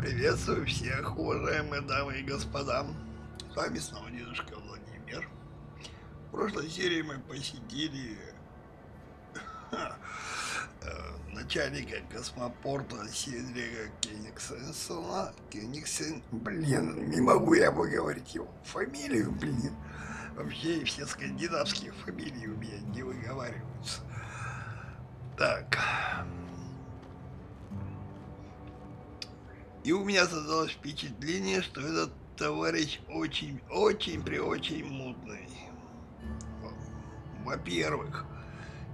Приветствую всех, уважаемые дамы и господа. С вами снова дедушка Владимир. В прошлой серии мы посетили начальника космопорта Седрика Кенигсена. Блин, не могу я выговорить его фамилию, блин. Вообще все скандинавские фамилии у меня не выговариваются. Так. И у меня создалось впечатление, что этот товарищ очень мутный. Во-первых,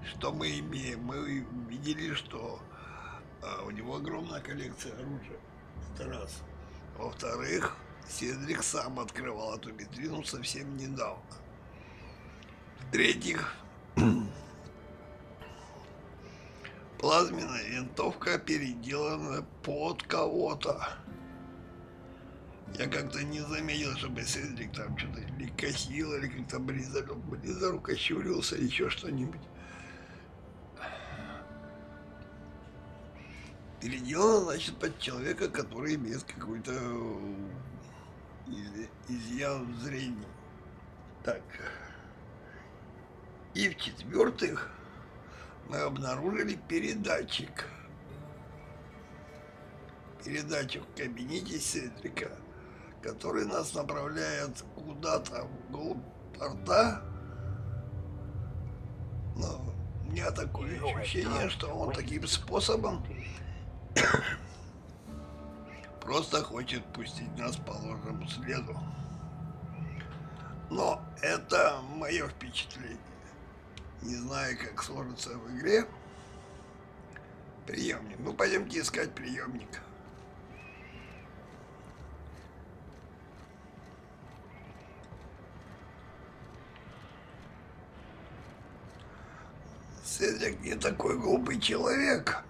что мы имеем? Мы видели, что у него огромная коллекция оружия. Это раз. Во-вторых, Седрик сам открывал эту витрину совсем недавно. В-третьих, плазменная винтовка переделана под кого-то. Я как-то не заметил, чтобы Седрик там что-то или косил, или как-то близоруко щурился, или еще что-нибудь. Переделано, значит, под человека, который имеет какой-то изъян в зрении. Так. И в-четвертых, мы обнаружили передатчик. Передатчик в кабинете Седрика, который нас направляет куда-то вглубь порта. Но у меня такое ощущение, что он таким способом просто хочет пустить нас по ложному следу. Но это мое впечатление. Не знаю, как сложится в игре. Приемник. Ну, пойдемте искать приемник. Седрик не такой глупый человек.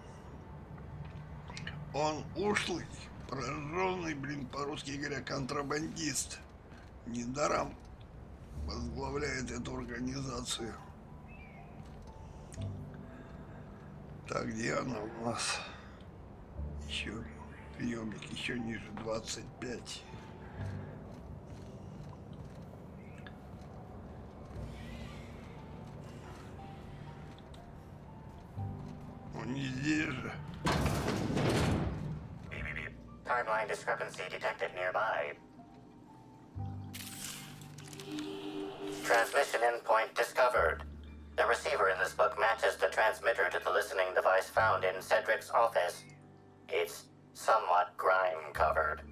Он ушлый, прожженный, по-русски говоря, контрабандист. Недаром возглавляет эту организацию. Так, где она у нас? Еще приемник, еще ниже, 25. Он не здесь же. Timeline discrepancy detected nearby. Transmission endpoint discovered. The receiver in this book matches the transmitter to the listening device found in Cedric's office. It's somewhat grime-covered.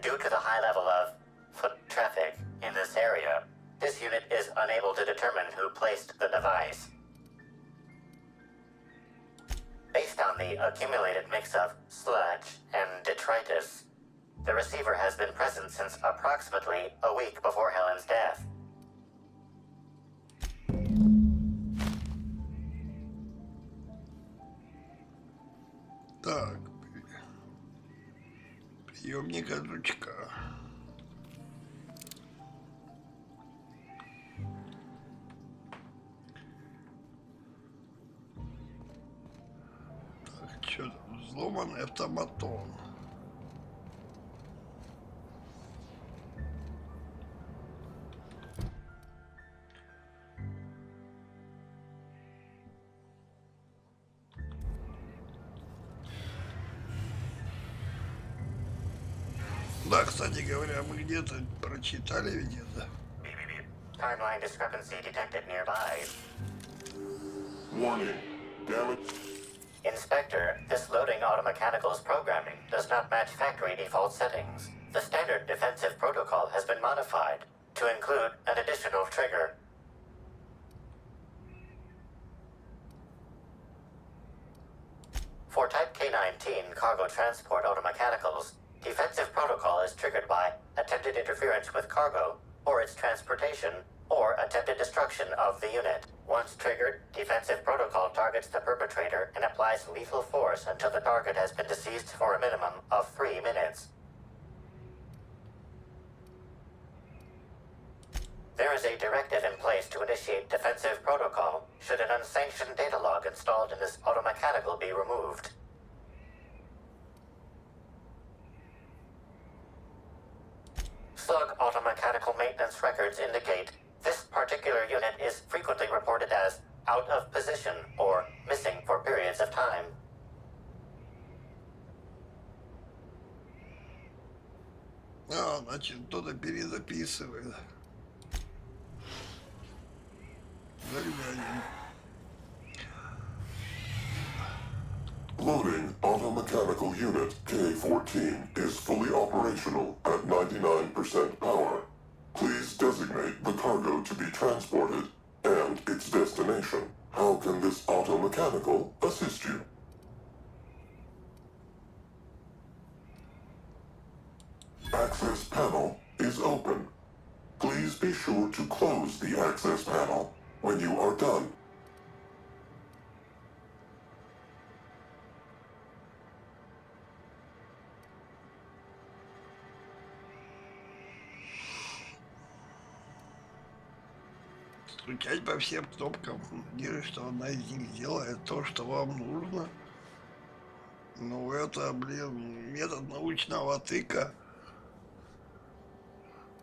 Due to the high level of foot traffic in this area, this unit is unable to determine who placed the device. Based on the accumulated mix of sludge and detritus, the receiver has been present since approximately a week before Helen's death. Так, приемник от жучка. Что там? Взломанный автоматон. Да, кстати говоря, мы где-то прочитали ведь это. Timeline discrepancy detected nearby. Warning. Damage. Inspector, this loading automechanical's programming does not match factory default settings. The standard defensive protocol has been modified to include an additional trigger. For Type K-19 cargo transport automechanicals, defensive protocol is triggered by attempted interference with cargo, or its transportation, or attempted destruction of the unit. Once triggered, defensive protocol targets the perpetrator and applies lethal force until the target has been deceased for a minimum of 3 minutes. There is a directive in place to initiate defensive protocol should an unsanctioned data log installed in this automechanical be removed. Slug automechanical maintenance records indicate this particular unit is frequently reported as out of position or missing for periods of time. А, значит, кто-то перезаписывает. Заглянем. Loading automechanical unit K-14 is fully operational at 99% power. Please designate the cargo to be transported and its destination. How can this automechanical assist you? Access panel is open. Please be sure to close the access panel when you are done. Стучать по всем кнопкам, надеюсь, что одна из них сделает то, что вам нужно. Ну, это, блин, метод научного тыка.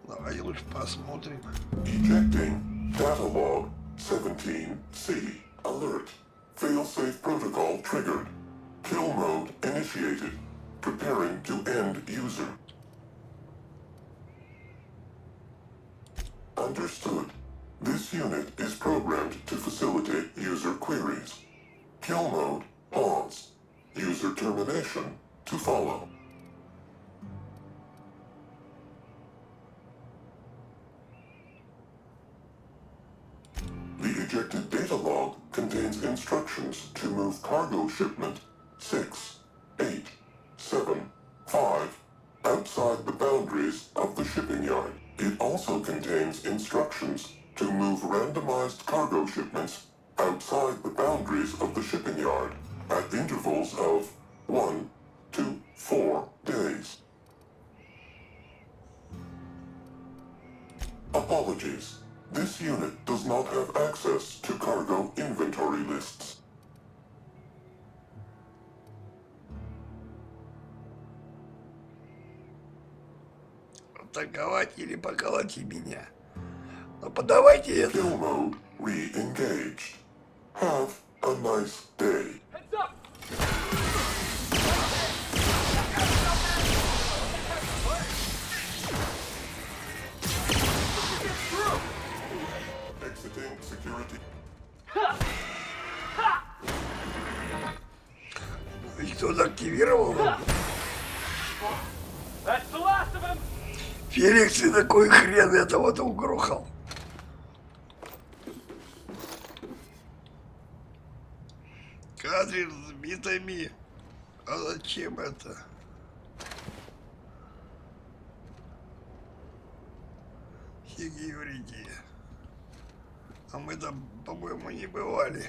Давай лучше посмотрим. Ejecting data log 17C. Alert. Failsafe protocol triggered. Kill mode initiated. Preparing to end user. Understood. This unit is programmed to facilitate user queries. Kill mode pause. User termination to follow. The ejected data log contains instructions to move cargo shipment 6, 8, 7, 5 outside the boundaries of the shipping yard. It also contains instructions to move randomized cargo shipments outside the boundaries of the shipping yard at intervals of 1 to 4 days. Apologies. This unit does not have access to cargo inventory lists. Атаковать или поколоти меня. Ну, подавайте это. Kill mode re-engaged. Have a nice day. Heads up! Exiting security. И кто-то активировал? That's the last of them! Феликс, и такой хрен этого-то угрохал. Кадрин с битами. А зачем это? Секьюрити. А мы там, по-моему, не бывали.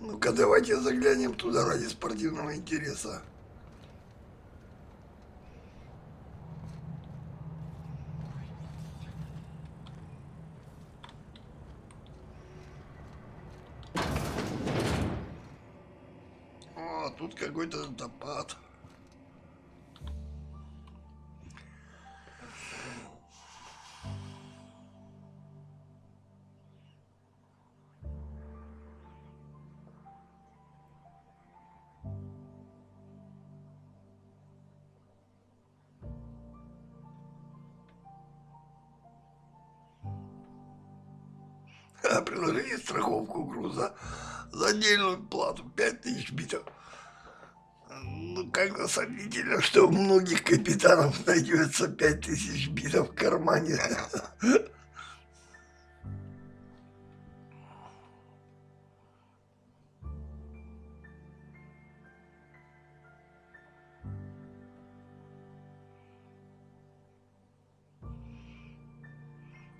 Ну-ка, давайте заглянем туда ради спортивного интереса. О, тут какой-то водопад. Предложили страховку груза за отдельную плату 5000 битов. Ну, как-то сомнительно, что у многих капитанов найдется 5000 битов в кармане.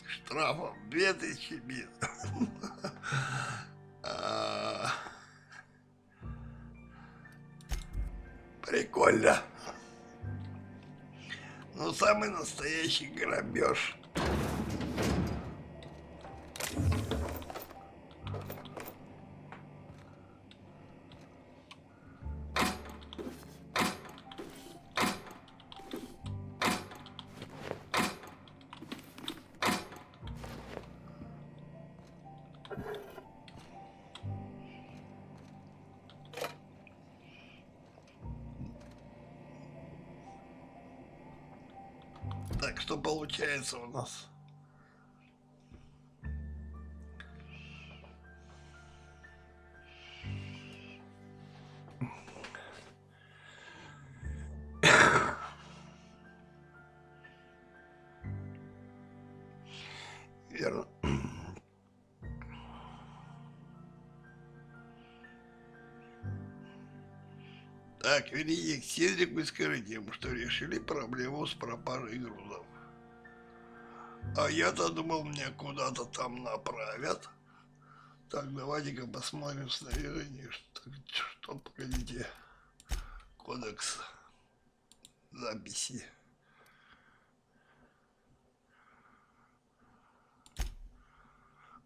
Штрафом 2000 бит. Прикольно. Ну, самый настоящий грабеж. Так, что получается у нас? Верно. Так, верните к Седрику и скажите ему, что решили проблему с пропажей грузов. А я-то думал, меня куда-то там направят. Так, давайте-ка посмотрим снаряжение. Что, погодите. Кодекс записи.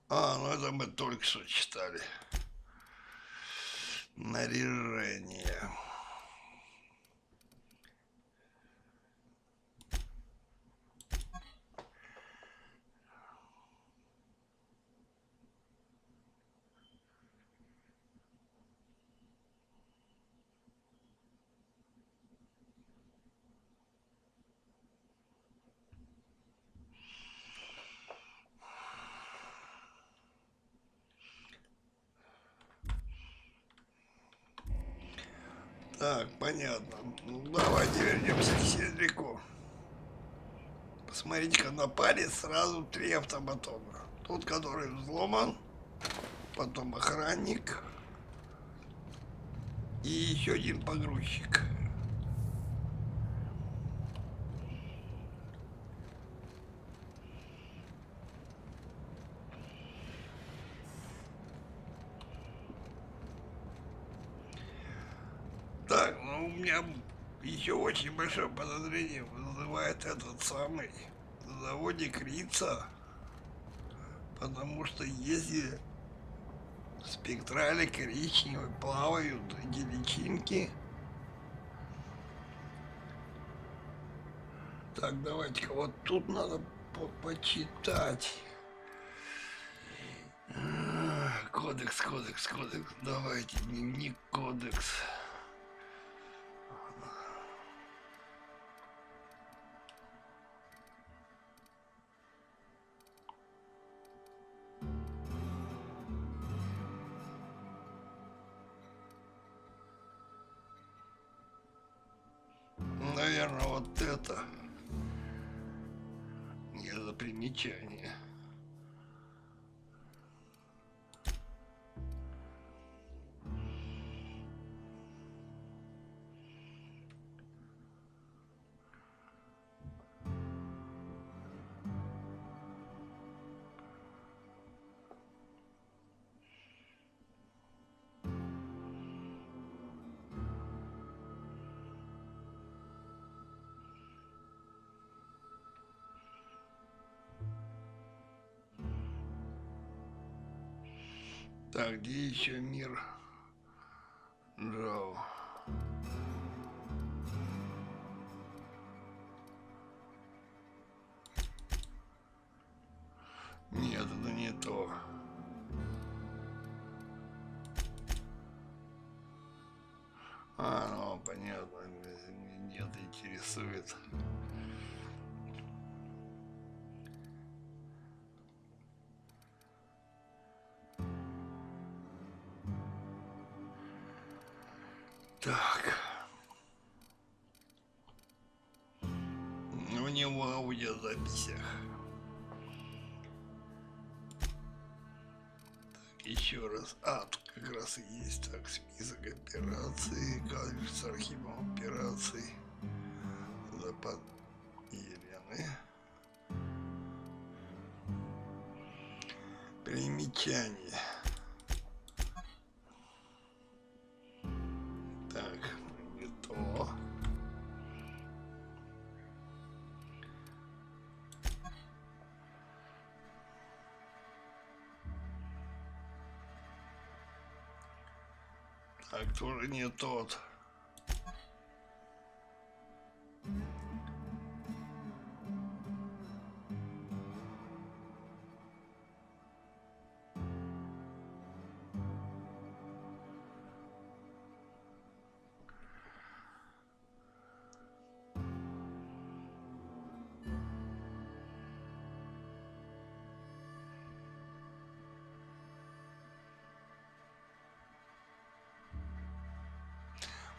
А, ну это мы только что читали. Снаряжение. Так, понятно. Ну, давайте вернемся к Седрику. Посмотрите-ка, на паре сразу 3 автоматона. Тот, который взломан, потом охранник и еще один погрузчик. Так, ну у меня еще очень большое подозрение вызывает этот самый заводик Рица, потому что если в спектрале коричневой плавают эти личинки. Так, давайте-ка вот тут надо почитать. Кодекс. Давайте, дневник кодекс. Наверное, вот это не за примечание. Так, где еще мир? Джоу. Нет, это не то. А, ну понятно. Нет, интересует. Так. У него в аудиозаписях. Так, еще раз. А, тут как раз и есть так список операций, кадр с архивом операций. Запад Елены. Примечание. Так, не то. А кто же не тот?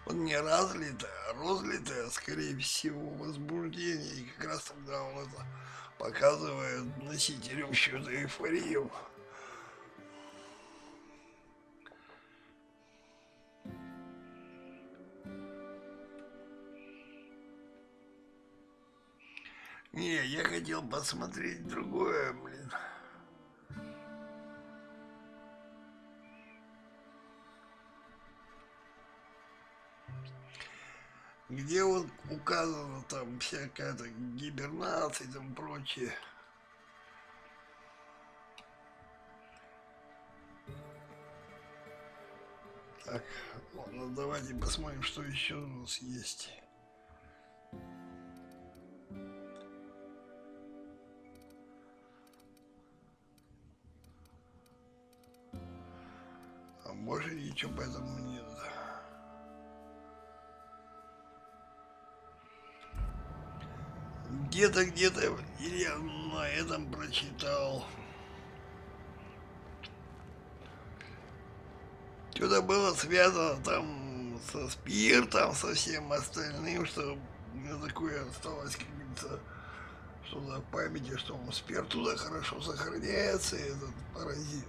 Он не разлитое, а розлитое, скорее всего, возбуждение. И как раз тогда он это показывает носителям чью-то эйфорию. Не, я хотел посмотреть другое, блин. Где вот указано там всякая-то гибернация и там прочее. Так, ладно, давайте посмотрим, что еще у нас есть. А больше ничего поэтому нет. Где-то я на этом прочитал. Что-то было связано там со спиртом, со всем остальным, что у меня такое осталось, как говорится, что-то в памяти, что спирт туда хорошо сохраняется, этот паразит.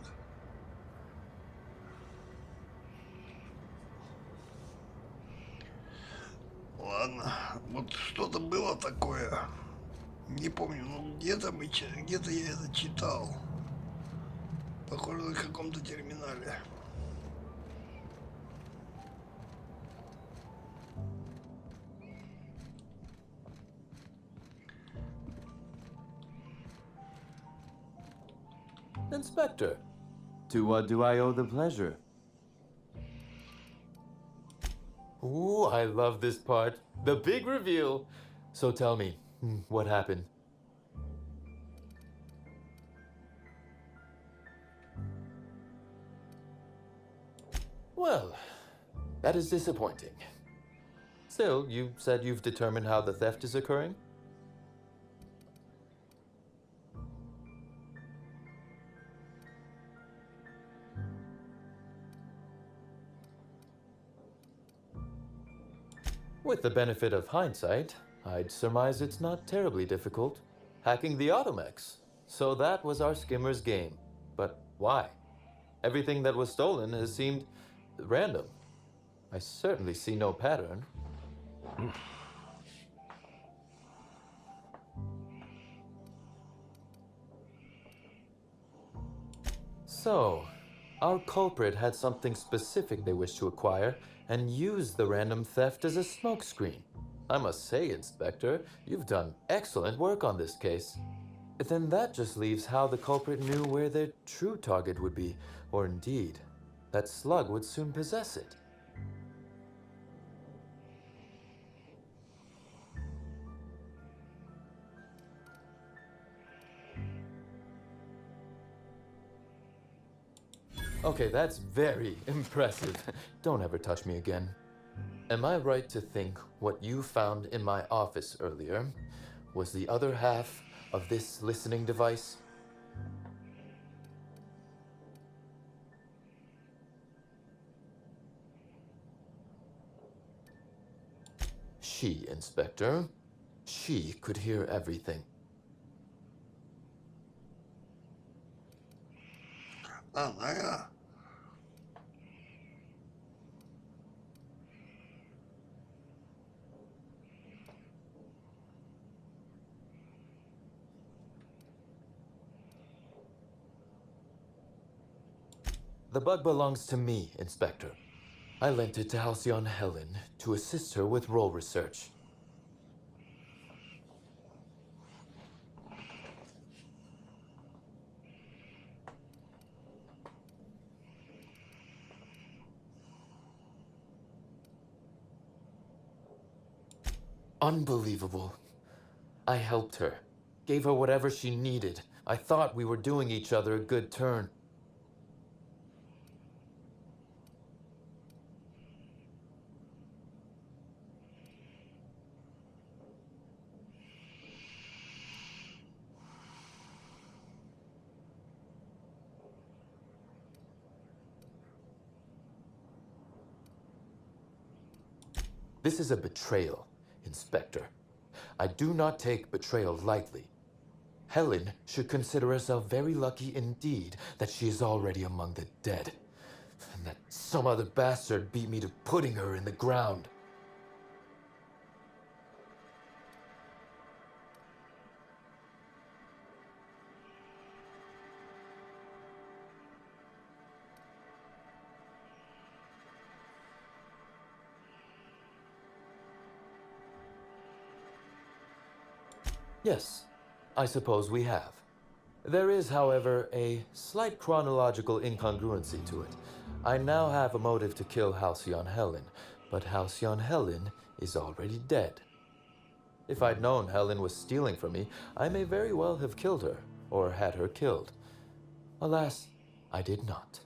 Ладно, вот что-то было такое. Не помню, ну где-то я это читал. Похоже, на каком-то терминале. Inspector, to what do I owe the pleasure? Ooh, I love this part. The big reveal. So tell me, what happened? Well, that is disappointing. Still, you said you've determined how the theft is occurring? With the benefit of hindsight, I'd surmise it's not terribly difficult. Hacking the Automex. So that was our skimmer's game. But why? Everything that was stolen has seemed random. I certainly see no pattern. So, our culprit had something specific they wished to acquire and used the random theft as a smokescreen. I must say, Inspector, you've done excellent work on this case. Then that just leaves how the culprit knew where their true target would be, or indeed, that slug would soon possess it. Okay, that's very impressive. Don't ever touch me again. Am I right to think what you found in my office earlier was the other half of this listening device? She, Inspector. She could hear everything. Ага. The bug belongs to me, Inspector. I lent it to Halcyon Helen to assist her with role research. Unbelievable. I helped her, gave her whatever she needed. I thought we were doing each other a good turn. This is a betrayal, Inspector. I do not take betrayal lightly. Helen should consider herself very lucky indeed that she is already among the dead, and that some other bastard beat me to putting her in the ground. Yes, I suppose we have. There is, however, a slight chronological incongruency to it. I now have a motive to kill Halcyon Helen, but Halcyon Helen is already dead. If I'd known Helen was stealing from me, I may very well have killed her, or had her killed. Alas, I did not.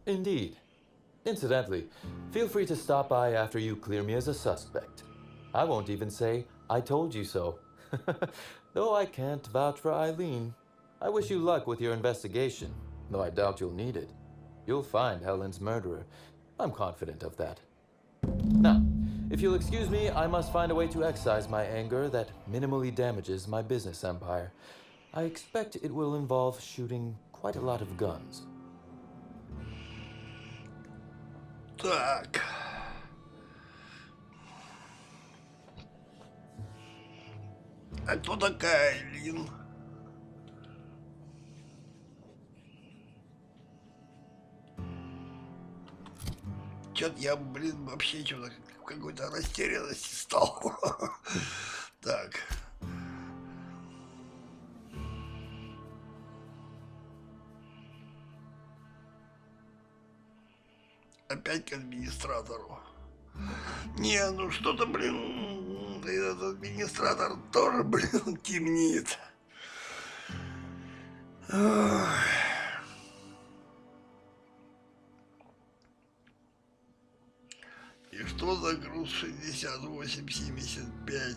Indeed. Incidentally, feel free to stop by after you clear me as a suspect. I won't even say, I told you so. Though I can't vouch for Eileen. I wish you luck with your investigation, though I doubt you'll need it. You'll find Helen's murderer. I'm confident of that. Now, if you'll excuse me, I must find a way to excise my anger that minimally damages my business empire. I expect it will involve shooting quite a lot of guns. Так. А кто такая Айлин? Чё-то я, блин, вообще что-то в какой-то растерянности стал. Так. Опять к администратору. Не, ну что-то, блин, этот администратор тоже, блин, темнит. Ах. И что за груз 6875?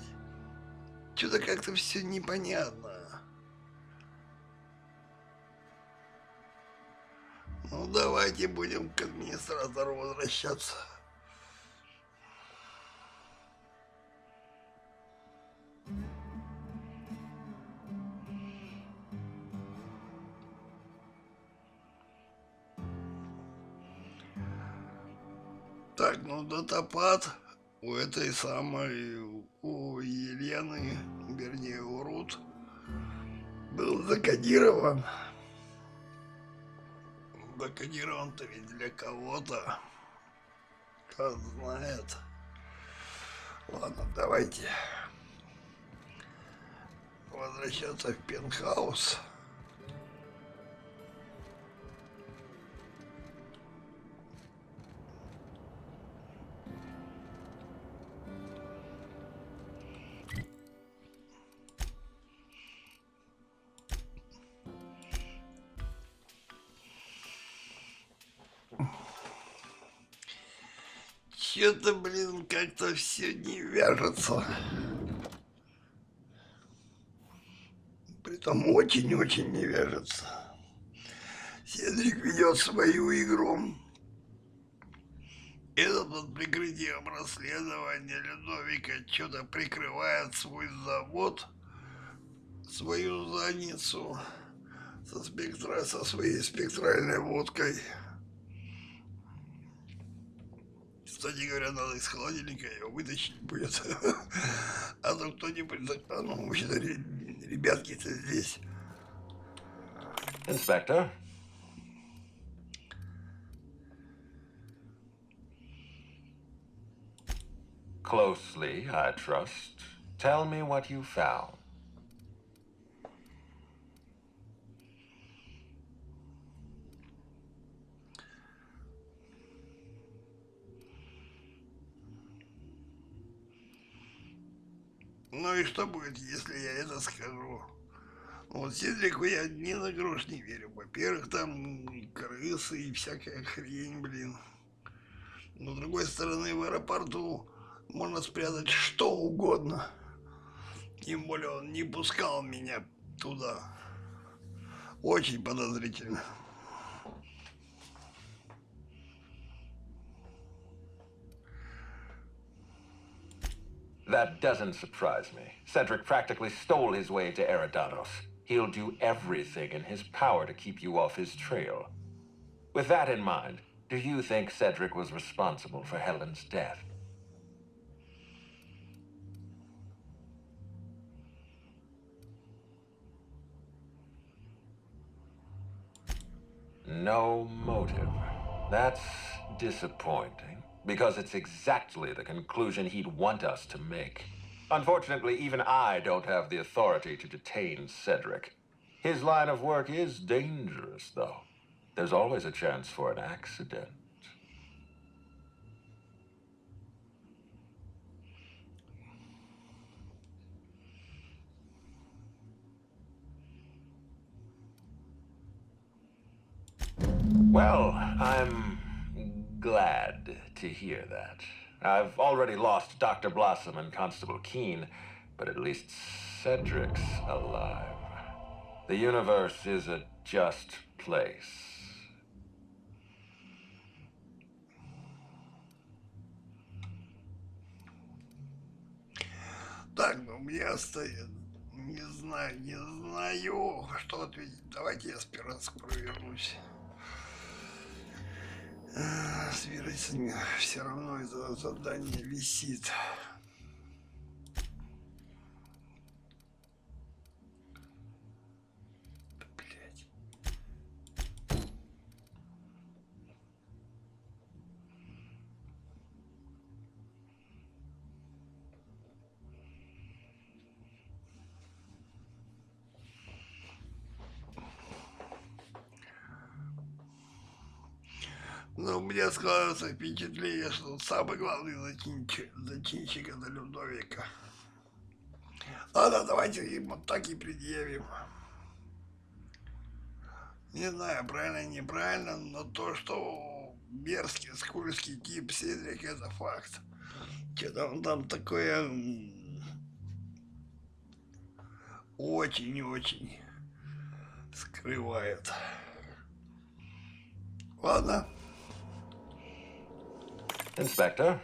Что-то как-то все непонятно. Ну давайте будем к администратору возвращаться. Так, ну датапад у этой самой, у Елены, вернее у Рут, был закодирован. Закодирован-то ведь для кого-то. Кто знает. Ладно, давайте возвращаться в пентхаус. Что-то, блин, как-то все не вяжется. Притом очень-очень не вяжется. Седрик ведет свою игру. Этот под прикрытием расследования Людовика что-то прикрывает свой завод, свою задницу со своей спектральной водкой. Кстати говоря, надо из холодильника ее вытащить будет. А то кто-нибудь... А ну, вообще-то ребятки-то здесь. Inspector? Closely, I trust. Tell me what you found. Ну и что будет, если я это скажу? Вот Седрику я ни на грош не верю. Во-первых, там и крысы и всякая хрень, блин. Но с другой стороны, в аэропорту можно спрятать что угодно. Тем более он не пускал меня туда. Очень подозрительно. That doesn't surprise me. Cedric practically stole his way to Eridanos. He'll do everything in his power to keep you off his trail. With that in mind, do you think Cedric was responsible for Helen's death? No motive. That's disappointing, because it's exactly the conclusion he'd want us to make. Unfortunately, even I don't have the authority to detain Cedric. His line of work is dangerous, though. There's always a chance for an accident. Well, I'm glad to hear that. I've already lost Dr. Blossom and Constable Keene, but at least Cedric's alive. The universe is a just place. Так, ну мне остается... Не знаю, что ответить. Давайте я сперва провернусь. С вероятностью все равно это задание висит. Блять. Но у меня складывается впечатление, что самый главный зачинщик это Людовика. Ладно, давайте им вот так и предъявим. Не знаю, правильно, неправильно, но то, что мерзкий, скользкий тип Седрик, это факт. Что-то он там такое очень-очень скрывает. Ладно. Inspector?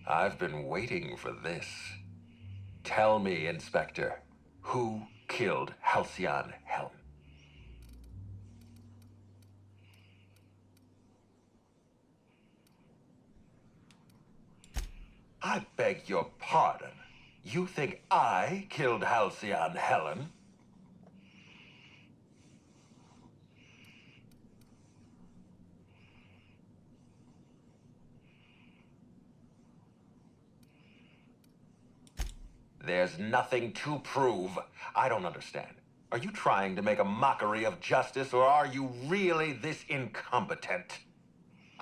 I've been waiting for this. Tell me, Inspector, who killed Halcyon Helen? I beg your pardon. You think I killed Halcyon Helen? There's nothing to prove. I don't understand. Are you trying to make a mockery of justice, or are you really this incompetent?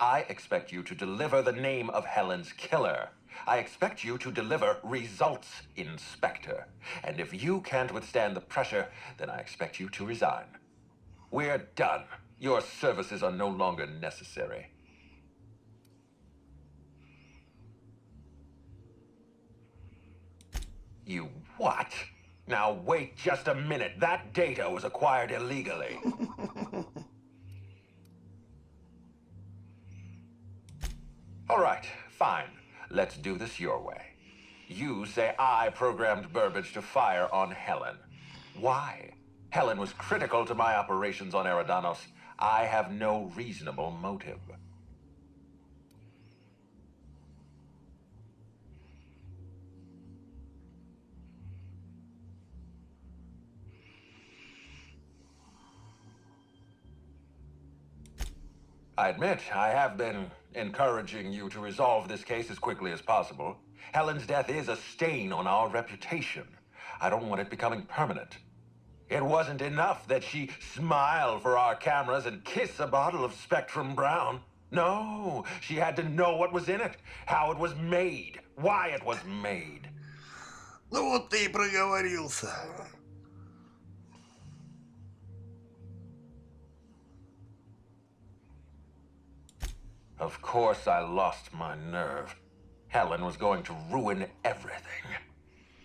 I expect you to deliver the name of Helen's killer. I expect you to deliver results, Inspector. And if you can't withstand the pressure, then I expect you to resign. We're done. Your services are no longer necessary. You what? Now wait just a minute. That data was acquired illegally. All right, fine. Let's do this your way. You say I programmed Burbage to fire on Helen. Why? Helen was critical to my operations on Eridanos. I have no reasonable motive. I admit, I have been encouraging you to resolve this case as quickly as possible. Helen's death is a stain on our reputation. I don't want it becoming permanent. It wasn't enough that she smile for our cameras and kiss a bottle of Spectrum Brown. No, she had to know what was in it, how it was made, why it was made. Ну вот ты и проговорился. Of course I lost my nerve. Helen was going to ruin everything.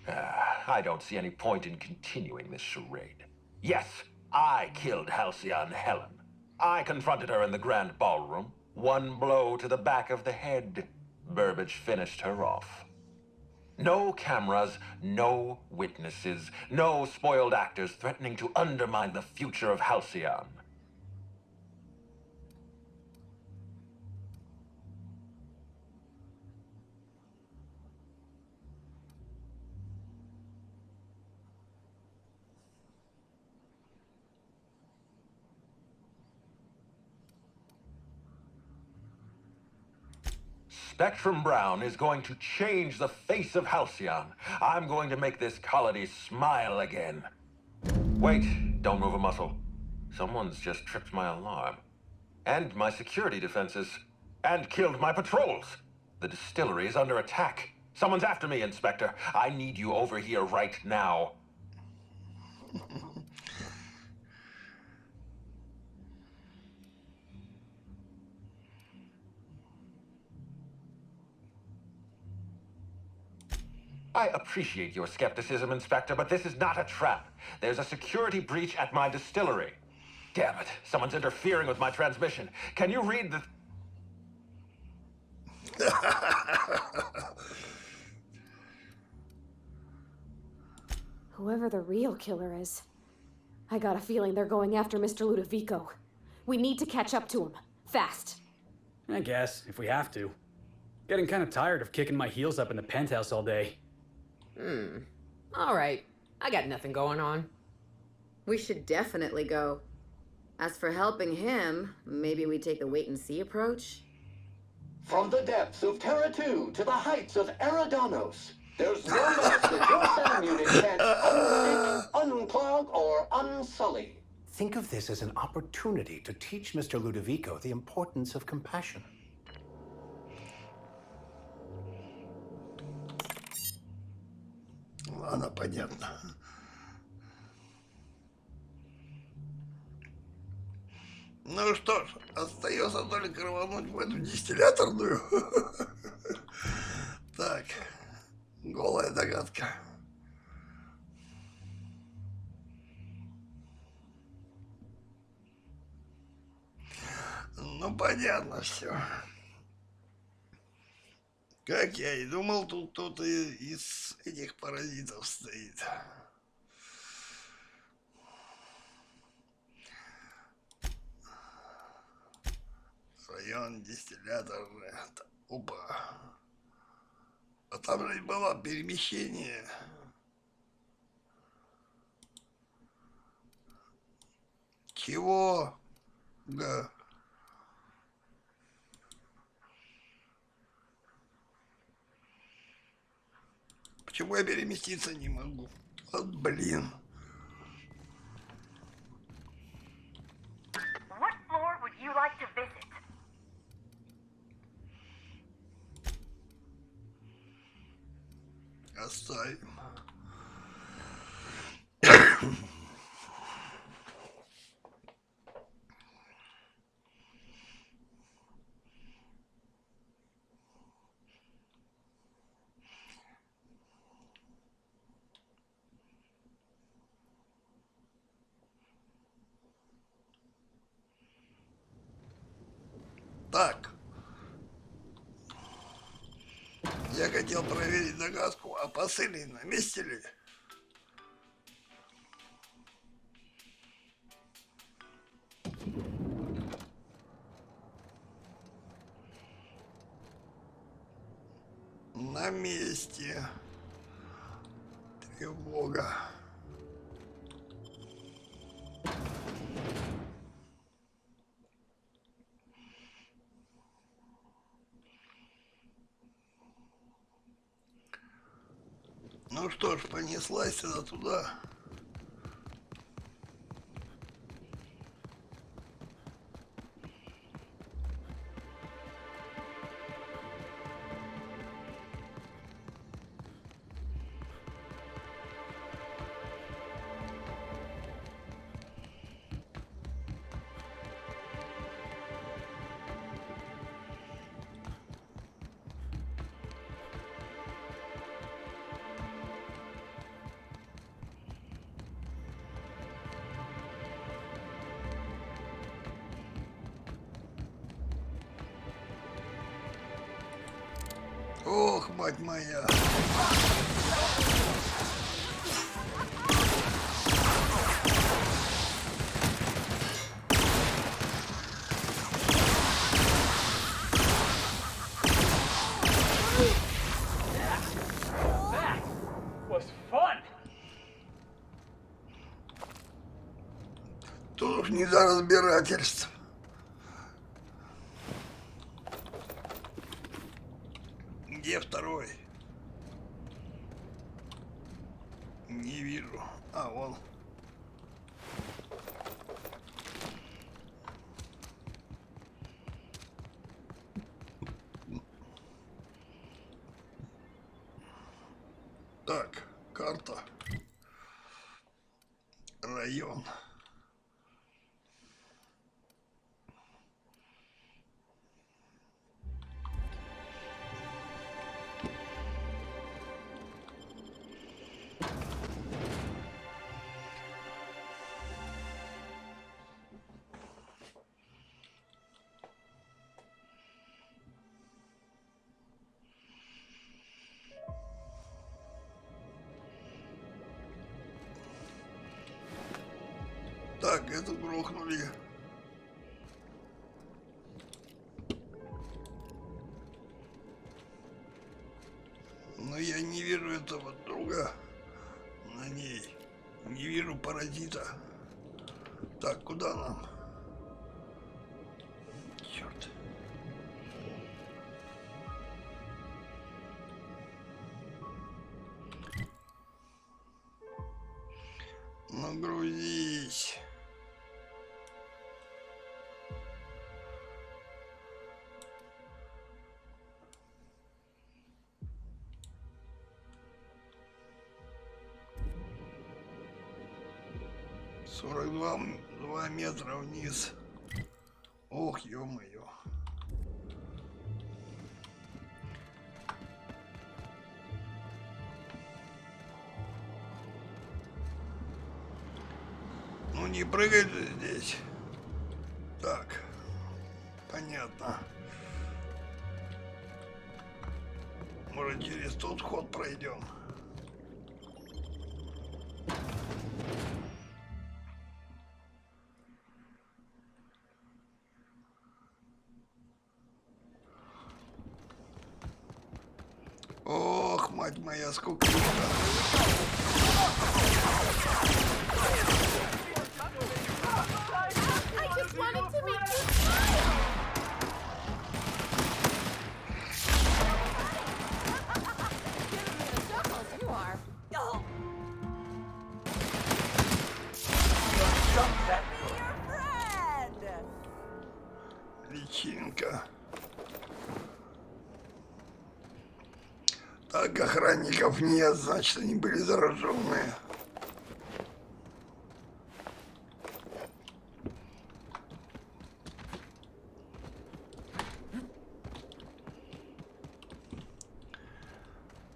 I don't see any point in continuing this charade. Yes, I killed Halcyon Helen. I confronted her in the grand ballroom. One blow to the back of the head. Burbage finished her off. No cameras, no witnesses, no spoiled actors threatening to undermine the future of Halcyon. Spectrum Brown is going to change the face of Halcyon. I'm going to make this colony smile again. Wait, don't move a muscle. Someone's just tripped my alarm. And my security defenses. And killed my patrols. The distillery is under attack. Someone's after me, Inspector. I need you over here right now. I appreciate your skepticism, Inspector, but this is not a trap. There's a security breach at my distillery. Damn it, someone's interfering with my transmission. Can you read the... Whoever the real killer is, I got a feeling they're going after Mr. Ludovico. We need to catch up to him. Fast. I guess, if we have to. Getting kind of tired of kicking my heels up in the penthouse all day. All right. I got nothing going on. We should definitely go. As for helping him, maybe we take the wait-and-see approach? From the depths of Terra 2 to the heights of Eridanos, there's no match that your sound unit can't unstick, unclog, or unsully. Think of this as an opportunity to teach Mr. Ludovico the importance of compassion. Ладно, понятно. Ну что ж, остается только рвануть в эту дистилляторную. Так, голая догадка. Ну, понятно все. Как я и думал, тут кто-то из этих паразитов стоит. Район дистилляторный. Опа. А там же было перемещение. Чего? Да. Почему я переместиться не могу? Вот блин. What floor would you like to visit? Оставим. Так. Я хотел проверить догадку, а посыльный на месте ли? На месте. Тревога. Ну что ж, понеслась она туда. Ох, мать моя. That was fun. Тут уж не до разбирательств. Где второй? Не вижу. А, вон. Так, карта. Район. Так, эту грохнули. Но я не вижу этого друга на ней. Не вижу паразита. Так, куда нам? Черт. Ну, грузись. Сорок два метра вниз. Ох, ё-моё. Ну не прыгай же здесь. Так, понятно. Может, через тот ход пройдем. Ох, мать моя, сколько их там. I just wanted to make you smile! You are. Oh. Be your friend! Личинка. Так, охранников нет, значит, они были зараженные.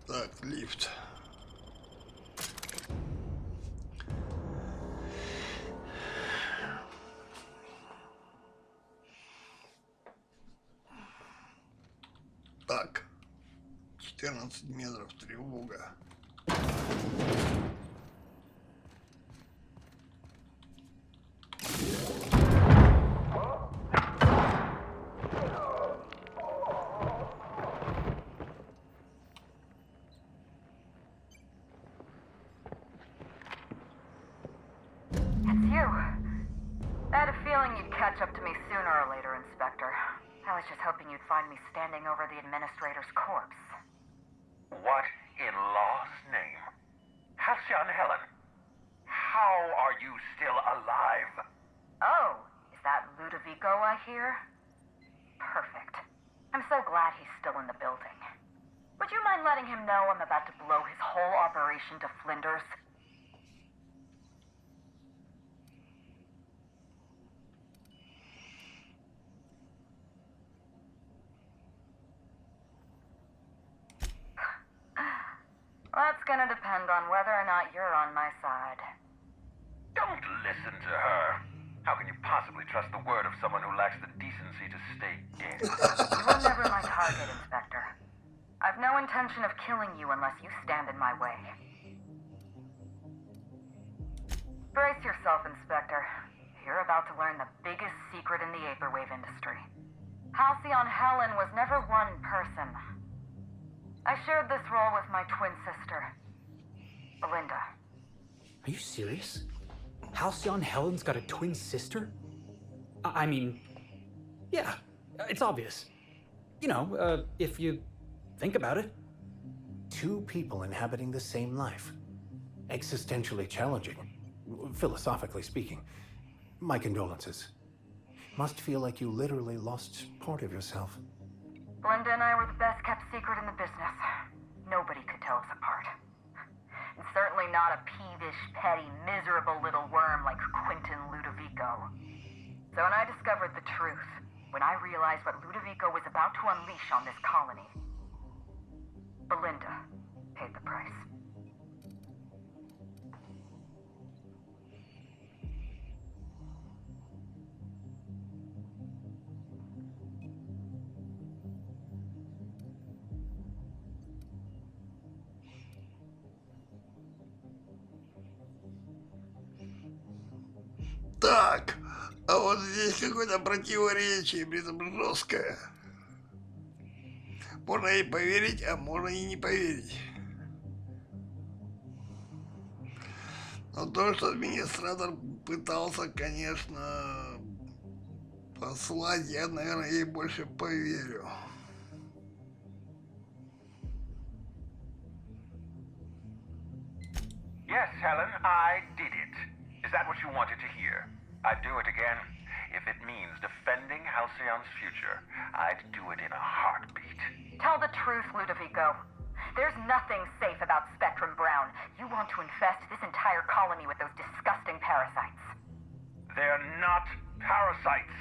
Так, лифт. Так, 14 метров, тревога. It's you. I had a feeling you'd catch up to me sooner or later, Inspector. I was just hoping you'd find me standing over the administrator's corpse. What in law's name Halcyon Helen, how are you still alive? Oh, is that Ludovico I hear? Perfect. I'm so glad he's still in the building. Would you mind letting him know I'm about to blow his whole operation to flinders? That's gonna depend on whether or not you're on my side. Don't listen to her. How can you possibly trust the word of someone who lacks the decency to stay dead? You were never my target, Inspector. I've no intention of killing you unless you stand in my way. Brace yourself, Inspector. You're about to learn the biggest secret in the vaporwave industry. Halcyon Helen was never one person. I shared this role with my twin sister, Belinda. Are you serious? Halcyon Helen's got a twin sister? I mean, yeah, it's obvious. You know, if you think about it. Two people inhabiting the same life. Existentially challenging, philosophically speaking. My condolences. Must feel like you literally lost part of yourself. Belinda and I were the best kept secret in the business. Nobody could tell us apart. And certainly not a peevish, petty, miserable little worm like Quentin Ludovico. So when I discovered the truth, when I realized what Ludovico was about to unleash on this colony, Belinda paid the price. Так, а вот здесь какое-то противоречие, при этом жесткое. Можно и поверить, а можно и не поверить. Но то, что администратор пытался, конечно, послать, я, наверное, ей больше поверю. Yes, Helen, I did it. Is that what you wanted to hear? I'd do it again. If it means defending Halcyon's future, I'd do it in a heartbeat. Tell the truth, Ludovico. There's nothing safe about Spectrum Brown. You want to infest this entire colony with those disgusting parasites. They're not parasites.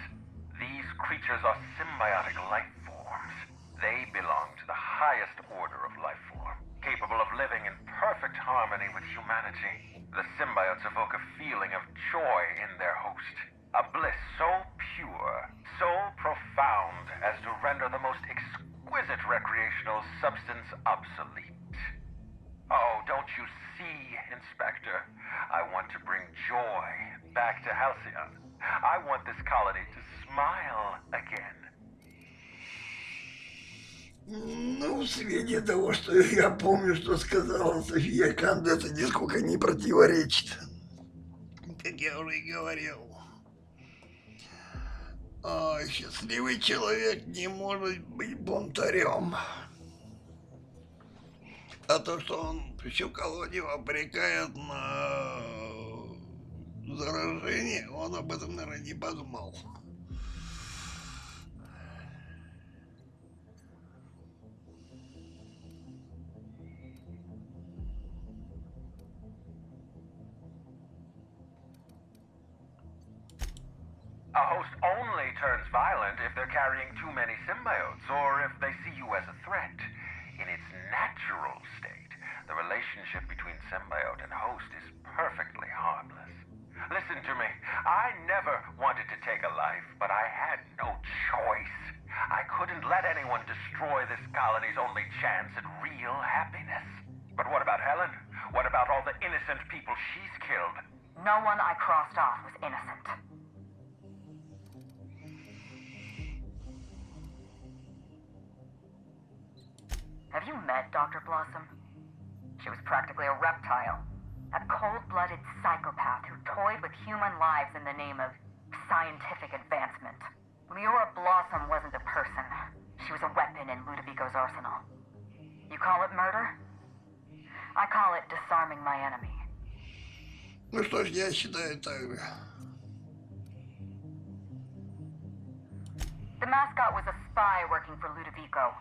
These creatures are symbiotic life forms. They belong to the highest order of life form, capable of living in perfect harmony with humanity. The symbiotes evoke a feeling of joy in their host, a bliss so pure, so profound as to render the most exquisite recreational substance obsolete. Oh, don't you see, Inspector? I want to bring joy back to Halcyon. I want this colony to smile again. Ну, в свете того, что я помню, что сказала София Канд, это нисколько не противоречит. Как я уже и говорил. Счастливый человек не может быть бунтарем. А то, что он всю колонию обрекает на заражение, он об этом, наверное, не подумал. A host only turns violent if they're carrying too many symbiotes, or if they see you as a threat. In its natural state, the relationship between symbiote and host is perfectly harmless. Listen to me. I never wanted to take a life, but I had no choice. I couldn't let anyone destroy this colony's only chance at real happiness. But what about Helen? What about all the innocent people she's killed? No one I crossed off was innocent. Have you met Dr. Blossom? She was practically a reptile. A cold-blooded psychopath who toyed with human lives in the name of scientific advancement. Leora Blossom wasn't a person. She was a weapon in Ludovico's arsenal. You call it murder? I call it disarming my enemy. Ну что ж, я считаю так же. The mascot was a spy working for Ludovico.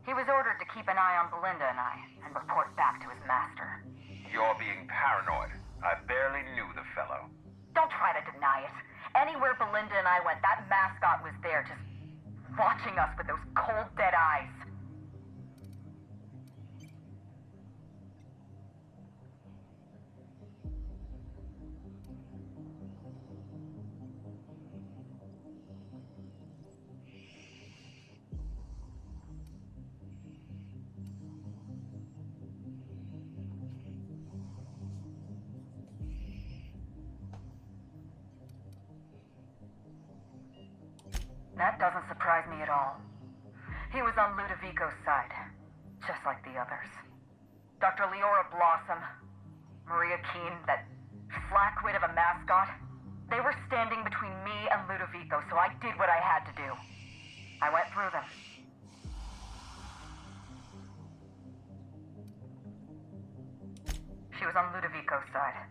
He was ordered to keep an eye on Belinda and I, and report back to his master. You're being paranoid. I barely knew the fellow. Don't try to deny it. Anywhere Belinda and I went, that mascot was there, just watching us with those cold, dead eyes. That doesn't surprise me at all. He was on Ludovico's side, just like the others. Dr. Leora Blossom, Maria Keene, that flackwit of a mascot, they were standing between me and Ludovico, so I did what I had to do. I went through them. She was on Ludovico's side.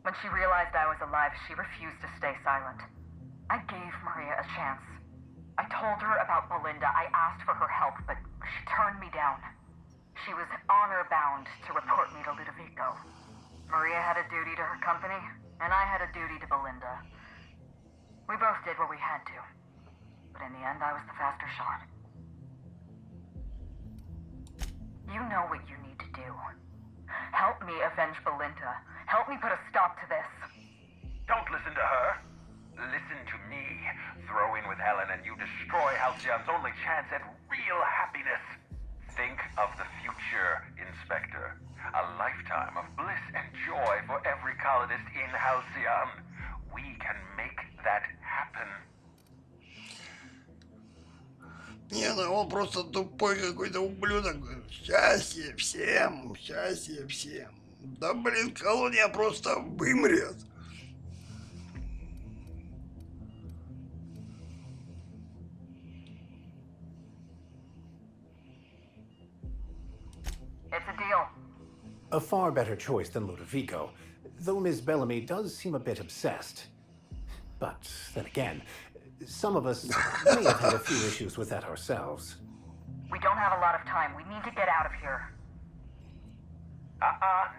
When she realized I was alive, she refused to stay silent. I gave Maria a chance. I told her about Belinda. I asked for her help, but she turned me down. She was honor-bound to report me to Ludovico. Maria had a duty to her company, and I had a duty to Belinda. We both did what we had to. But in the end, I was the faster shot. You know what you need to do. Help me avenge Belinda. Help me put a stop to this. Don't listen to her. Listen to me. Throw in with Helen and you destroy Halcyon's only chance at real happiness. Think of the future, Inspector. A lifetime of bliss and joy for every colonist in Halcyon. We can make that happen. Не, ну он просто тупой какой-то ублюдок. Счастье всем, счастье всем. Да блин, колония просто вымрет. It's a deal. A far better choice than Ludovico, though Ms. Bellamy does seem a bit obsessed. But then again, some of us may have had a few issues with that ourselves. We don't have a lot of time. We need to get out of here.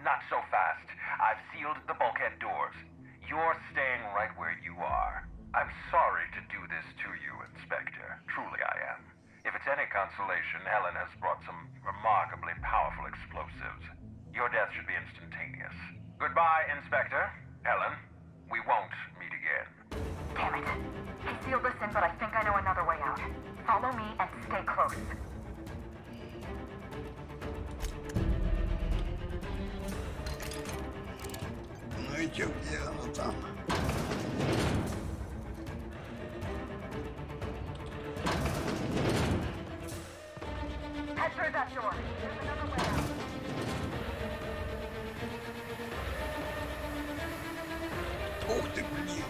Not so fast. I've sealed the bulkhead doors. You're staying right where you are. I'm sorry to do this to you, Inspector. Truly I am. If it's any consolation, Helen has brought some remarkably powerful explosives. Your death should be instantaneous. Goodbye, Inspector. Helen, we won't meet again. Damn it. He sealed us in, but I think I know another way out. Follow me and stay close. Ну и чё, где она там? Head through that door. There's another way out. Ух ты, блин.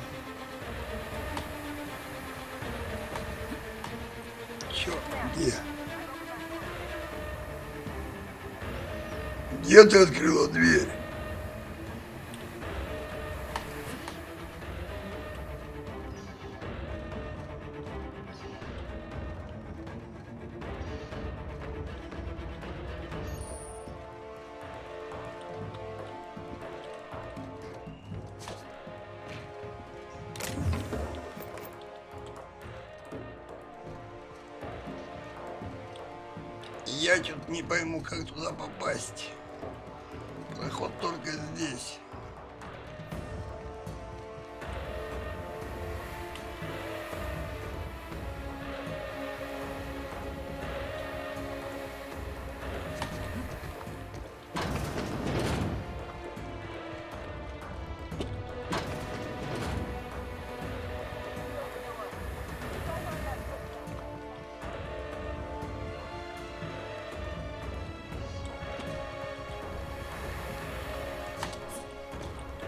Чёрт, где? Где ты открыла дверь? Я что-то не пойму, как туда попасть. Проход только здесь.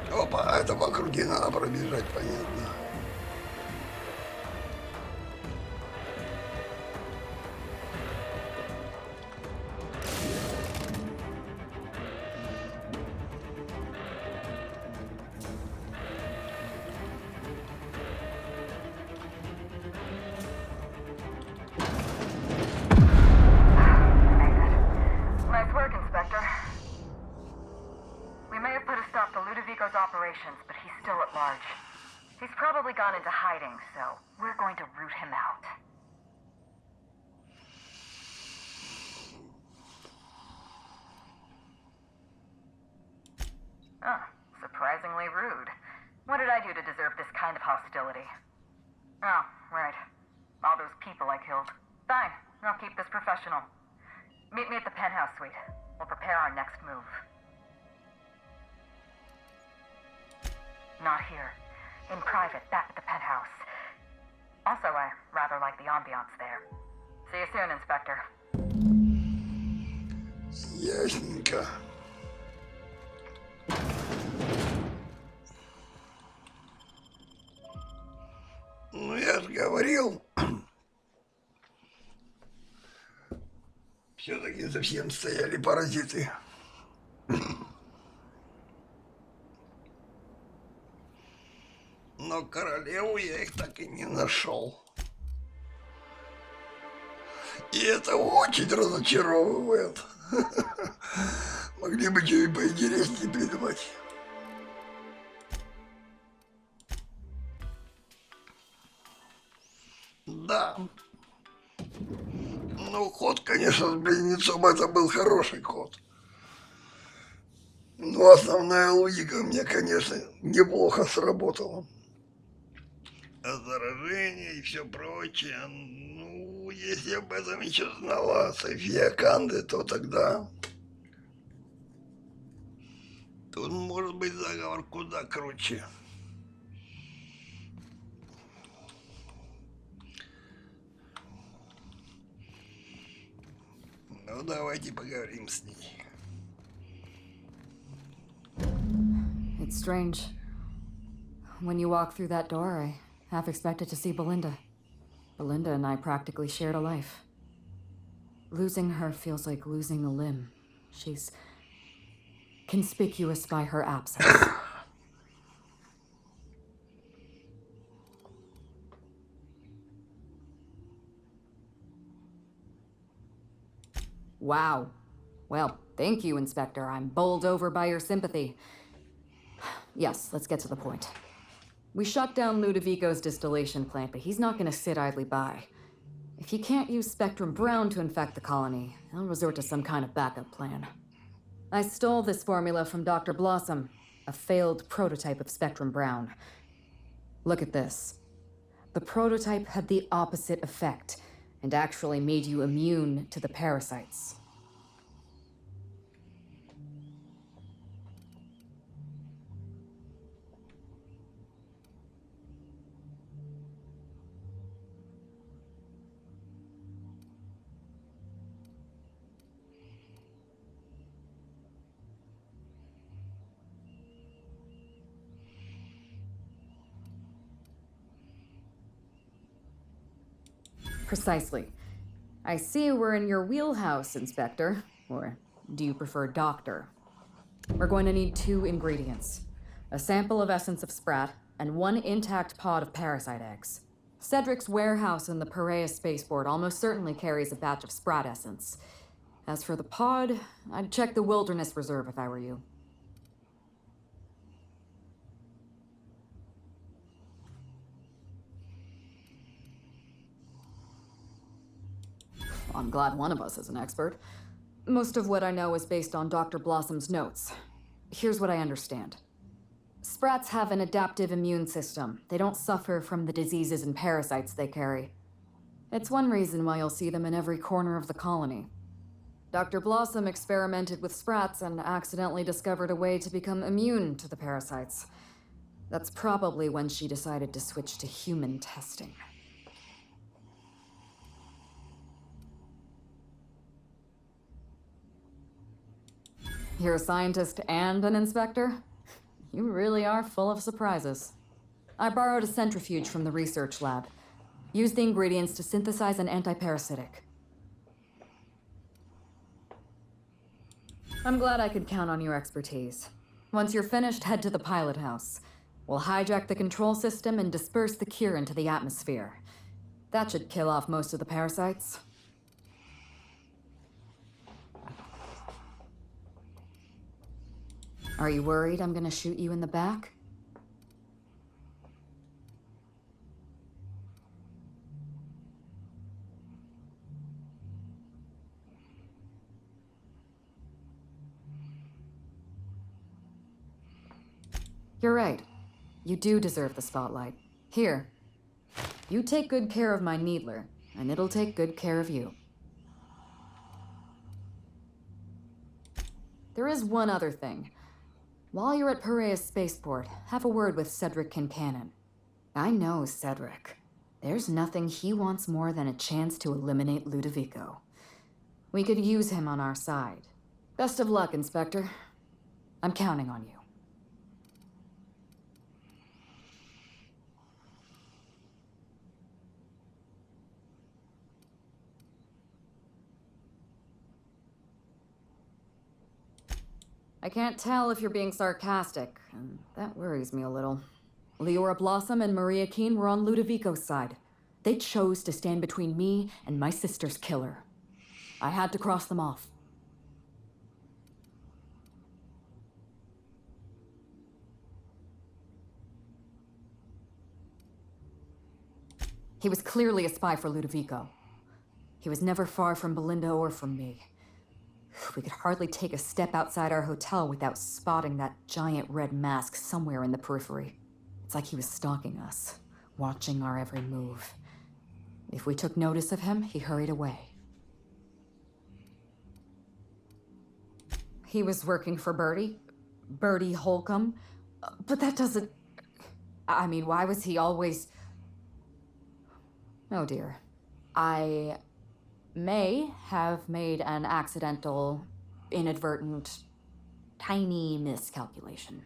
Опа, а это в округе надо пробежать, понятно. Ludovico's operations, but he's still at large. He's probably gone into hiding, so we're going to root him out. Oh, surprisingly rude. What did I do to deserve this kind of hostility? Oh, right. All those people I killed. Fine, I'll keep this professional. Meet me at the penthouse suite. We'll prepare our next move. Not here. In private, back at the penthouse. Also, I rather like the ambiance there. See you soon, Inspector. Ясненько. Ну, я же говорил, все-таки совсем стояли паразиты. Но королеву я их так и не нашел. И это очень разочаровывает. Могли бы что-нибудь поинтереснее придумать. Да. Ну, ход, конечно, с близнецом это был хороший ход. Но основная логика мне, конечно, неплохо сработала. А заражение и все прочее, ну, если об этом еще знала София Канде, то тогда... Тут может быть заговор куда круче. Ну, давайте поговорим с ней. It's strange. When you walk through that door, I half expected to see Belinda. Belinda and I practically shared a life. Losing her feels like losing a limb. She's conspicuous by her absence. Wow. Well, thank you, Inspector. I'm bowled over by your sympathy. Yes, let's get to the point. We shut down Ludovico's distillation plant, but he's not going to sit idly by. If he can't use Spectrum Brown to infect the colony, he'll resort to some kind of backup plan. I stole this formula from Dr. Blossom, a failed prototype of Spectrum Brown. Look at this. The prototype had the opposite effect, and actually made you immune to the parasites. Precisely. I see we're in your wheelhouse, Inspector. Or do you prefer Doctor? We're going to need 2 ingredients. A sample of essence of sprat, and 1 intact pod of parasite eggs. Cedric's warehouse in the Piraeus spaceport almost certainly carries a batch of sprat essence. As for the pod, I'd check the Wilderness Reserve if I were you. I'm glad one of us is an expert. Most of what I know is based on Dr. Blossom's notes. Here's what I understand. Sprats have an adaptive immune system. They don't suffer from the diseases and parasites they carry. It's one reason why you'll see them in every corner of the colony. Dr. Blossom experimented with sprats and accidentally discovered a way to become immune to the parasites. That's probably when she decided to switch to human testing. You're a scientist and an inspector? You really are full of surprises. I borrowed a centrifuge from the research lab. Used the ingredients to synthesize an antiparasitic. I'm glad I could count on your expertise. Once you're finished, head to the pilot house. We'll hijack the control system and disperse the cure into the atmosphere. That should kill off most of the parasites. Are you worried I'm gonna shoot you in the back? You're right. You do deserve the spotlight. Here. You take good care of my Needler, and it'll take good care of you. There is one other thing. While you're at Piraeus Spaceport, have a word with Cedric Kincannon. I know Cedric. There's nothing he wants more than a chance to eliminate Ludovico. We could use him on our side. Best of luck, Inspector. I'm counting on you. I can't tell if you're being sarcastic, and that worries me a little. Leora Blossom and Maria Keene were on Ludovico's side. They chose to stand between me and my sister's killer. I had to cross them off. He was clearly a spy for Ludovico. He was never far from Belinda or from me. We could hardly take a step outside our hotel without spotting that giant red mask somewhere in the periphery. It's like he was stalking us, watching our every move. If we took notice of him, he hurried away. He was working for Bertie Holcomb, but that doesn't... I mean, why was he always... Oh dear. I may have made an accidental, inadvertent, tiny miscalculation.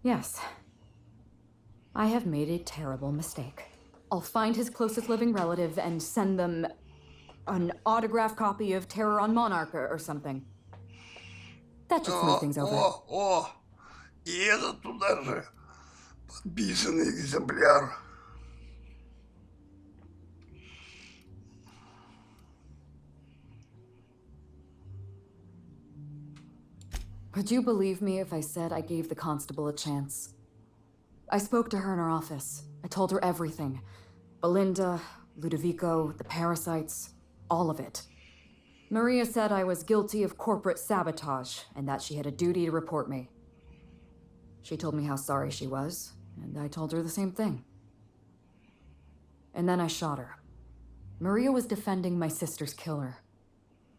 Yes. I have made a terrible mistake. I'll find his closest living relative and send them an autographed copy of Terror on Monarch or something. That should smooth things over. И этот туда же подписанный экземпляр. Would you believe me if I said I gave the constable a chance? I spoke to her in her office. I told her everything. Belinda, Ludovico, the parasites, all of it. Maria said I was guilty of corporate sabotage and that she had a duty to report me. She told me how sorry she was, and I told her the same thing. And then I shot her. Maria was defending my sister's killer.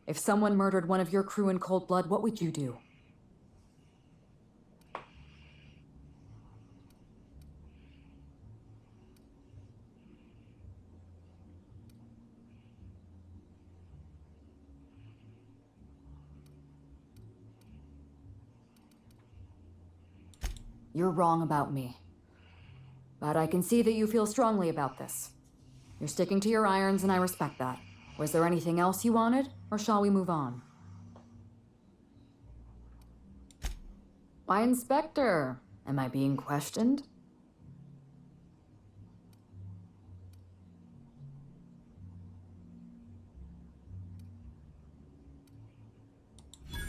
If someone murdered one of your crew in cold blood, what would you do? You're wrong about me. But I can see that you feel strongly about this. You're sticking to your irons, and I respect that. Was there anything else you wanted, or shall we move on? Why, Inspector? Am I being questioned?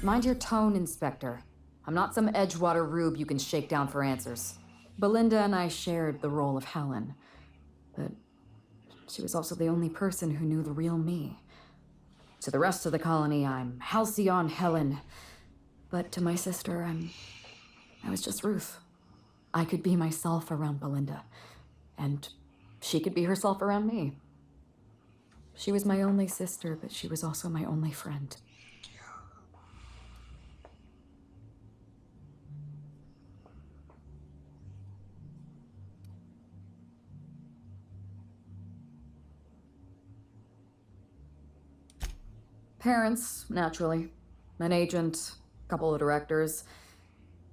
Mind your tone, Inspector. I'm not some Edgewater rube you can shake down for answers. Belinda and I shared the role of Helen, but she was also the only person who knew the real me. To the rest of the colony, I'm Halcyon Helen, but to my sister, I was just Ruth. I could be myself around Belinda, and she could be herself around me. She was my only sister, but she was also my only friend. Parents, naturally. An agent, a couple of directors.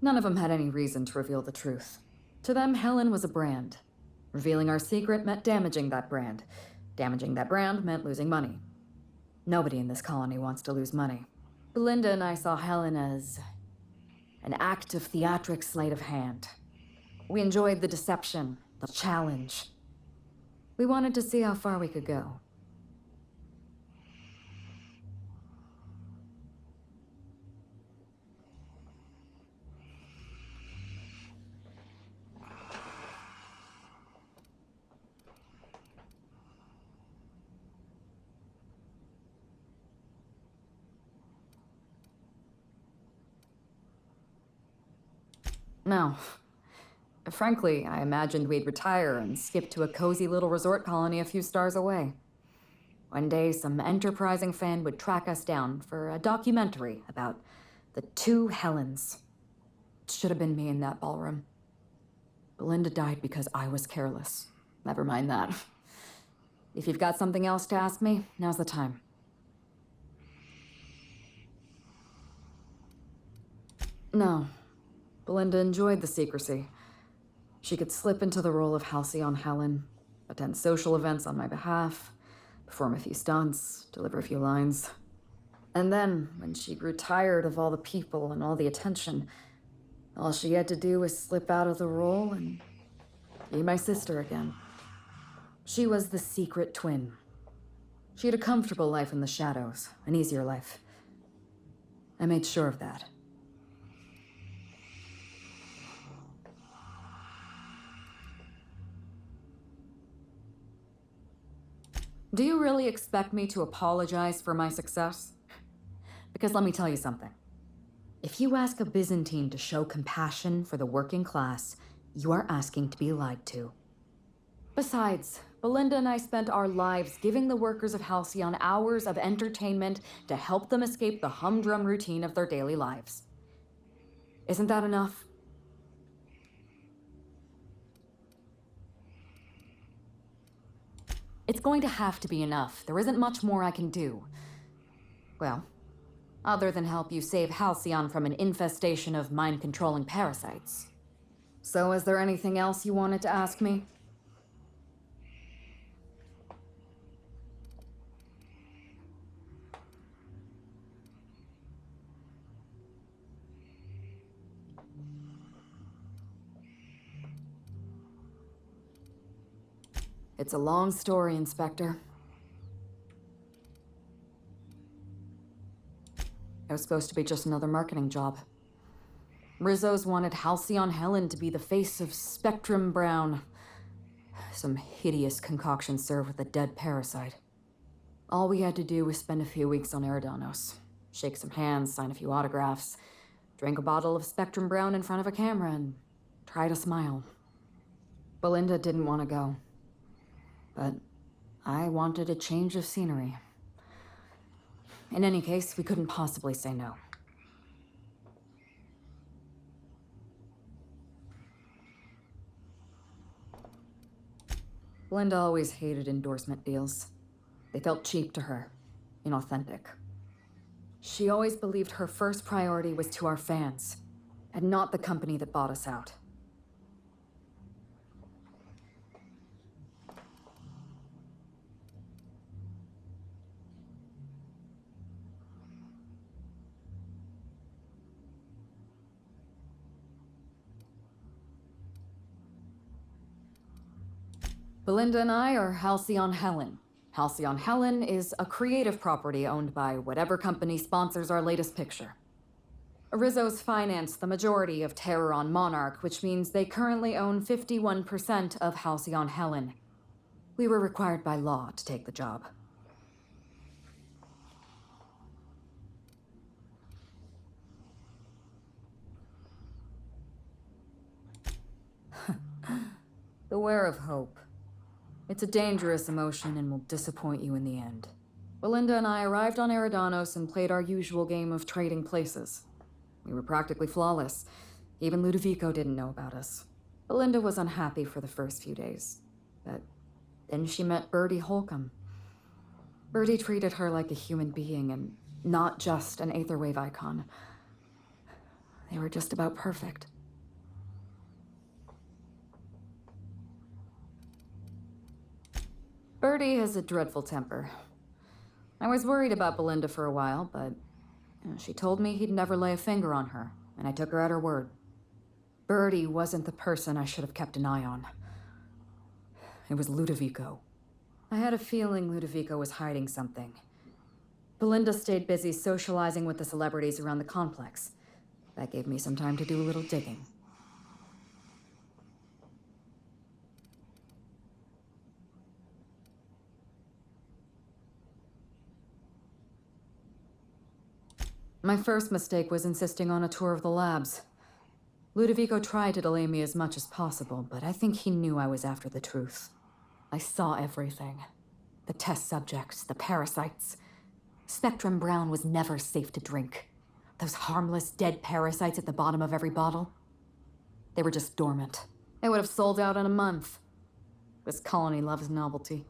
None of them had any reason to reveal the truth. To them, Helen was a brand. Revealing our secret meant damaging that brand. Damaging that brand meant losing money. Nobody in this colony wants to lose money. Belinda and I saw Helen as an act of theatric sleight of hand. We enjoyed the deception, the challenge. We wanted to see how far we could go. No. Frankly, I imagined we'd retire and skip to a cozy little resort colony a few stars away. One day, some enterprising fan would track us down for a documentary about the two Helens. It should have been me in that ballroom. Belinda died because I was careless. Never mind that. If you've got something else to ask me, now's the time. No. Belinda enjoyed the secrecy. She could slip into the role of Halcyon Helen, attend social events on my behalf, perform a few stunts, deliver a few lines. And then, when she grew tired of all the people and all the attention, all she had to do was slip out of the role and be my sister again. She was the secret twin. She had a comfortable life in the shadows, an easier life. I made sure of that. Do you really expect me to apologize for my success? Because let me tell you something. If you ask a Byzantine to show compassion for the working class, you are asking to be lied to. Besides, Belinda and I spent our lives giving the workers of Halcyon hours of entertainment to help them escape the humdrum routine of their daily lives. Isn't that enough? It's going to have to be enough. There isn't much more I can do. Well, other than help you save Halcyon from an infestation of mind-controlling parasites. So is there anything else you wanted to ask me? It's a long story, Inspector. It was supposed to be just another marketing job. Rizzo's wanted Halcyon Helen to be the face of Spectrum Brown. Some hideous concoction served with a dead parasite. All we had to do was spend a few weeks on Eridanos, shake some hands, sign a few autographs, drink a bottle of Spectrum Brown in front of a camera, and try to smile. Belinda didn't want to go. But I wanted a change of scenery. In any case, we couldn't possibly say no. Linda always hated endorsement deals. They felt cheap to her, inauthentic. She always believed her first priority was to our fans, and not the company that bought us out. Belinda and I are Halcyon Helen. Halcyon Helen is a creative property owned by whatever company sponsors our latest picture. Rizzo's financed the majority of Terror on Monarch, which means they currently own 51% of Halcyon Helen. We were required by law to take the job. Beware of hope. It's a dangerous emotion and will disappoint you in the end. Belinda and I arrived on Eridanos and played our usual game of trading places. We were practically flawless. Even Ludovico didn't know about us. Belinda was unhappy for the first few days, but then she met Bertie Holcomb. Bertie treated her like a human being and not just an Aetherwave icon. They were just about perfect. Bertie has a dreadful temper. I was worried about Belinda for a while, but She told me he'd never lay a finger on her, and I took her at her word. Birdie wasn't the person I should have kept an eye on. It was Ludovico. I had a feeling Ludovico was hiding something. Belinda stayed busy socializing with the celebrities around the complex. That gave me some time to do a little digging. My first mistake was insisting on a tour of the labs. Ludovico tried to delay me as much as possible, but I think he knew I was after the truth. I saw everything. The test subjects, the parasites. Spectrum Brown was never safe to drink. Those harmless, dead parasites at the bottom of every bottle. They were just dormant. They would have sold out in a month. This colony loves novelty.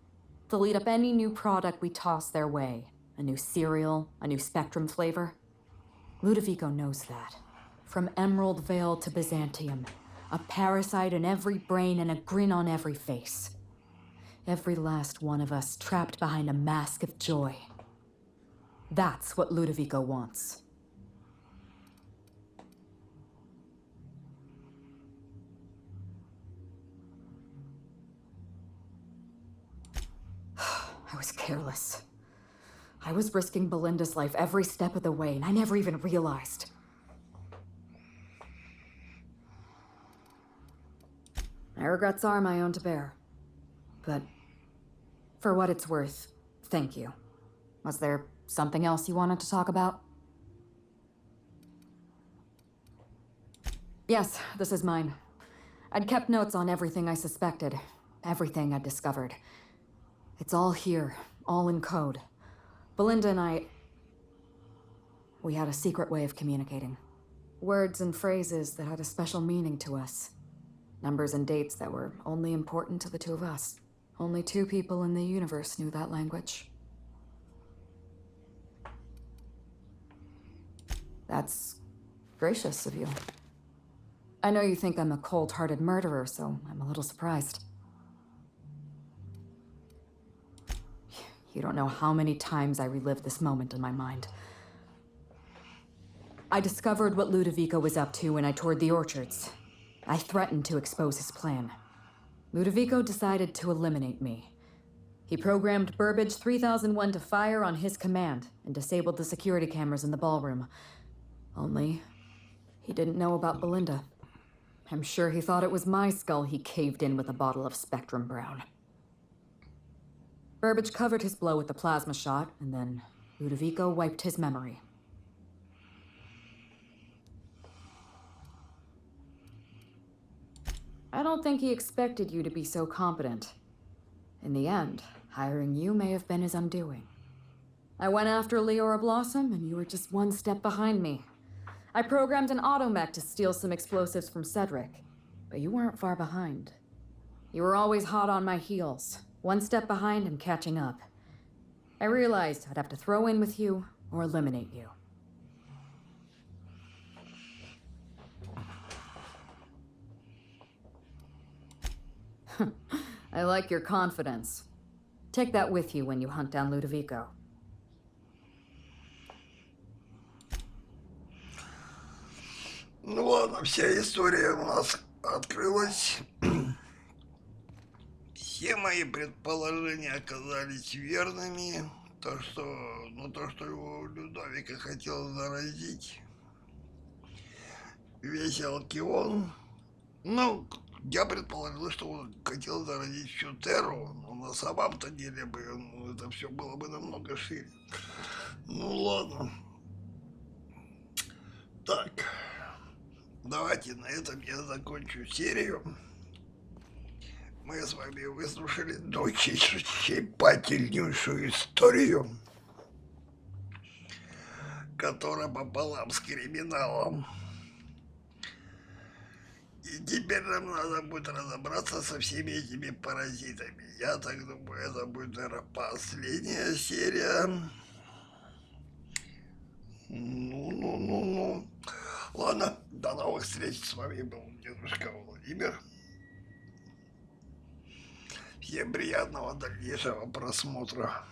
They'll eat up any new product we toss their way. A new cereal, a new Spectrum flavor. Ludovico knows that. From Emerald Vale to Byzantium, a parasite in every brain and a grin on every face. Every last one of us trapped behind a mask of joy. That's what Ludovico wants. I was careless. I was risking Belinda's life every step of the way, and I never even realized. My regrets are my own to bear. But for what it's worth, thank you. Was there something else you wanted to talk about? Yes, this is mine. I'd kept notes on everything I suspected, everything I'd discovered. It's all here, all in code. Belinda and we had a secret way of communicating. Words and phrases that had a special meaning to us. Numbers and dates that were only important to the two of us. Only 2 people in the universe knew that language. That's gracious of you. I know you think I'm a cold-hearted murderer, so I'm a little surprised. You don't know how many times I relived this moment in my mind. I discovered what Ludovico was up to when I toured the orchards. I threatened to expose his plan. Ludovico decided to eliminate me. He programmed Burbage 3001 to fire on his command and disabled the security cameras in the ballroom. Only, he didn't know about Belinda. I'm sure he thought it was my skull he caved in with a bottle of Spectrum Brown. Burbage covered his blow with the plasma shot, and then Ludovico wiped his memory. I don't think he expected you to be so competent. In the end, hiring you may have been his undoing. I went after Leora Blossom, and you were just 1 step behind me. I programmed an automech to steal some explosives from Cedric, but you weren't far behind. You were always hot on my heels, 1 step behind and catching up. I realized I'd have to throw in with you or eliminate you. I like your confidence. Take that with you when you hunt down Ludovico. Ну ладно, вся история у нас открылась. Все мои предположения оказались верными. То, что его Людовика хотел заразить. Весь Алкион. Ну, я предположил, что он хотел заразить всю Терру, но на самом-то деле бы это все было бы намного шире. Ну ладно. Так, давайте на этом я закончу серию. Мы с вами выслушали душещипательнейшую историю, которая пополам с криминалом. И теперь нам надо будет разобраться со всеми этими паразитами. Я так думаю, это будет, наверное, последняя серия. Ну. Ладно, до новых встреч. С вами был дедушка Владимир. Всем приятного дальнейшего просмотра.